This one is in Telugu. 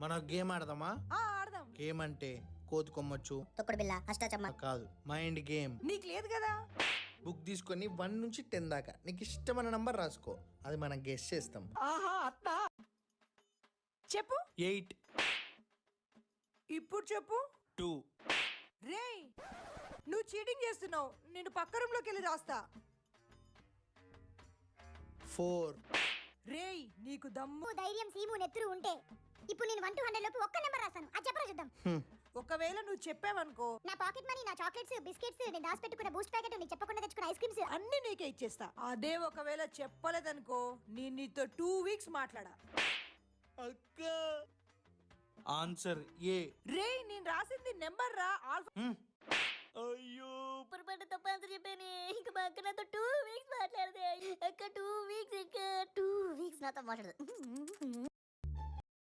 మన గేమ్ ఆడదామా? ఆడదాం. గేమ్ అంటే కోతి కొమ్మచ్చు, తొక్కుడు బిళ్ళ, అష్టాచమ్మ కాదు, మైండ్ గేమ్. నీకు లేదు కదా. బుక్ తీసుకొని 1 నుంచి 10 దాకా నీకు ఇష్టమైన నంబర్ రాసుకో, అది మనం గెస్ చేస్తాం. చెప్పు. 8 ఇప్పుడు చెప్పు. 2 రేయ్, నువ్వు చీటింగ్ చేస్తున్నావు. నేను పక్క రూమ్ లోకి వెళ్ళి రాస్తా. 4 రేయ్, నీకు దమ్ము ధైర్యం సీము నెత్తురు ఉంటే ఇప్పుడు నేను 1 to 100 లోపు ఒక్క నెంబర్ రాస్తాను. అది చెప్పరా చూద్దాం. ఒకవేళ నువ్వు చెప్పావనుకో, నా పాకెట్ మనీ, నా చాక్లెట్స్, బిస్కెట్స్, నేను దాచి పెట్టుకున్న బూస్ట్ ప్యాకెట్, నీకు చెప్పకుండా తెచ్చుకున్న ఐస్ క్రీమ్స్ అన్ని నీకే ఇచ్చేస్తా. అదే ఒకవేళ చెప్పలేదనుకో, నేను నీతో 2 weeks మాట్లాడా. అక్క ఆన్సర్ ఏ. రేయ్, నేను రాసింది నెంబర్ రా. అయ్యో పొరపాటు తప్ప ఆన్సర్ చెప్పాను. ఇంకా మా అక్క నాతో 2 weeks మాట్లాడదే. అక్క 2 weeks నాతో మాట్లాడదు.